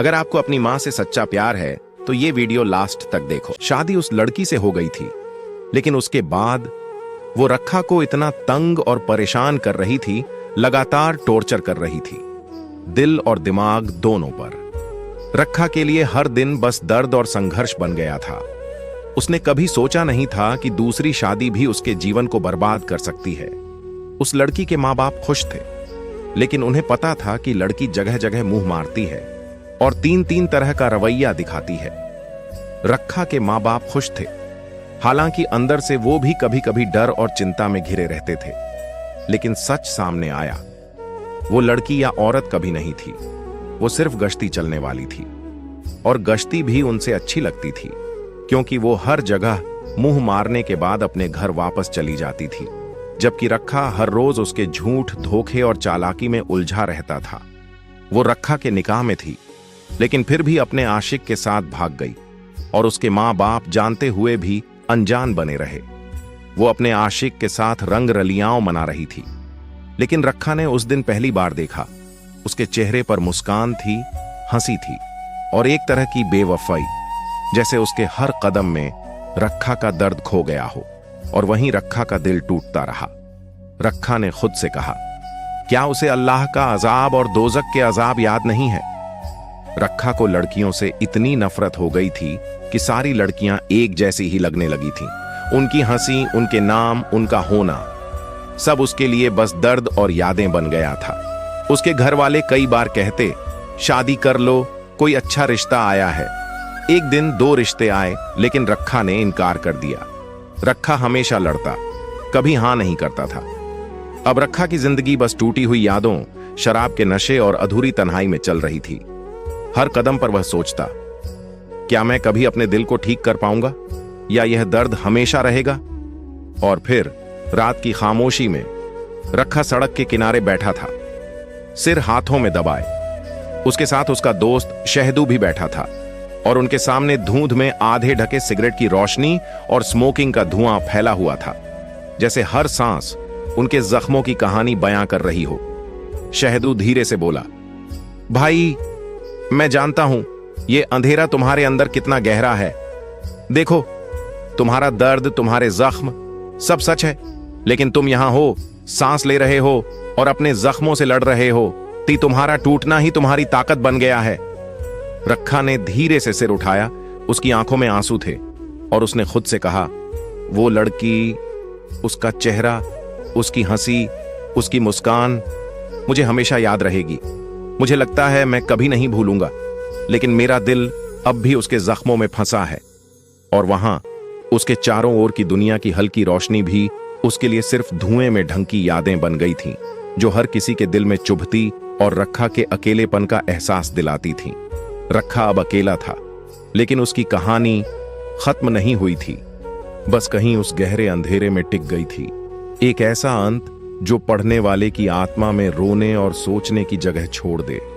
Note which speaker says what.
Speaker 1: अगर आपको अपनी माँ से सच्चा प्यार है तो ये वीडियो लास्ट तक देखो। शादी उस लड़की से हो गई थी, लेकिन उसके बाद वो रखा को इतना तंग और परेशान कर रही थी, लगातार टॉर्चर कर रही थी, दिल और दिमाग दोनों पर। रखा के लिए हर दिन बस दर्द और संघर्ष बन गया था। उसने कभी सोचा नहीं था कि दूसरी शादी भी उसके जीवन को बर्बाद कर सकती है। उस लड़की के माँ बाप खुश थे, लेकिन उन्हें पता था कि लड़की जगह जगह मुंह मारती है और तीन तीन तरह का रवैया दिखाती है। रखा के माँ बाप खुश थे, हालांकि अंदर से वो भी कभी कभी डर और चिंता में घिरे रहते थे। लेकिन सच सामने आया, वो लड़की या औरत कभी नहीं थी, वो सिर्फ गश्ती चलने वाली थी। और गश्ती भी उनसे अच्छी लगती थी, क्योंकि वो हर जगह मुंह मारने के बाद अपने घर वापस चली जाती थी, जबकि रखा हर रोज उसके झूठ, धोखे और चालाकी में उलझा रहता था। वो रखा के निकाह में थी, लेकिन फिर भी अपने आशिक के साथ भाग गई, और उसके माँ बाप जानते हुए भी अनजान बने रहे। वो अपने आशिक के साथ रंग रलियां मना रही थी, लेकिन रखा ने उस दिन पहली बार देखा। उसके चेहरे पर मुस्कान थी, हंसी थी और एक तरह की बेवफाई, जैसे उसके हर कदम में रखा का दर्द खो गया हो। और वहीं रखा का दिल टूटता रहा। रखा ने खुद से कहा, क्या उसे अल्लाह का अजाब और दोजक के अजाब याद नहीं है? रखा को लड़कियों से इतनी नफरत हो गई थी कि सारी लड़कियां एक जैसी ही लगने लगी थीं। उनकी हंसी, उनके नाम, उनका होना, सब उसके लिए बस दर्द और यादें बन गया था। उसके घर वाले कई बार कहते, शादी कर लो, कोई अच्छा रिश्ता आया है। एक दिन 2 रिश्ते आए, लेकिन रखा ने इनकार कर दिया। रखा हमेशा लड़ता, कभी हां नहीं करता था। अब रखा की जिंदगी बस टूटी हुई यादों, शराब के नशे और अधूरी तन्हाई में चल रही थी। हर कदम पर वह सोचता, क्या मैं कभी अपने दिल को ठीक कर पाऊंगा, या यह दर्द हमेशा रहेगा? और फिर रात की खामोशी में रखा सड़क के किनारे बैठा था, सिर हाथों में दबाए। उसके साथ उसका दोस्त शहदू भी बैठा था, और उनके सामने धुंध में आधे ढके सिगरेट की रोशनी और स्मोकिंग का धुआं फैला हुआ था, जैसे हर सांस उनके जख्मों की कहानी बयां कर रही हो। शहदू धीरे से बोला, भाई, मैं जानता हूं ये अंधेरा तुम्हारे अंदर कितना गहरा है। देखो, तुम्हारा दर्द, तुम्हारे जख्म, सब सच है, लेकिन तुम यहां हो, सांस ले रहे हो और अपने जख्मों से लड़ रहे हो। तुम्हारा टूटना ही तुम्हारी ताकत बन गया है। रखा ने धीरे से सिर उठाया, उसकी आंखों में आंसू थे, और उसने खुद से कहा, वो लड़की, उसका चेहरा, उसकी हंसी, उसकी मुस्कान मुझे हमेशा याद रहेगी। मुझे लगता है मैं कभी नहीं भूलूंगा, लेकिन मेरा दिल अब भी उसके जख्मों में फंसा है। और वहां उसके चारों ओर की दुनिया की हल्की रोशनी भी उसके लिए सिर्फ धुएं में ढंकी यादें बन गई थीं, जो हर किसी के दिल में चुभती और रखा के अकेलेपन का एहसास दिलाती थीं। रखा अब अकेला था, लेकिन उसकी कहानी खत्म नहीं हुई थी, बस कहीं उस गहरे अंधेरे में टिक गई थी। एक ऐसा अंत जो पढ़ने वाले की आत्मा में रोने और सोचने की जगह छोड़ दे।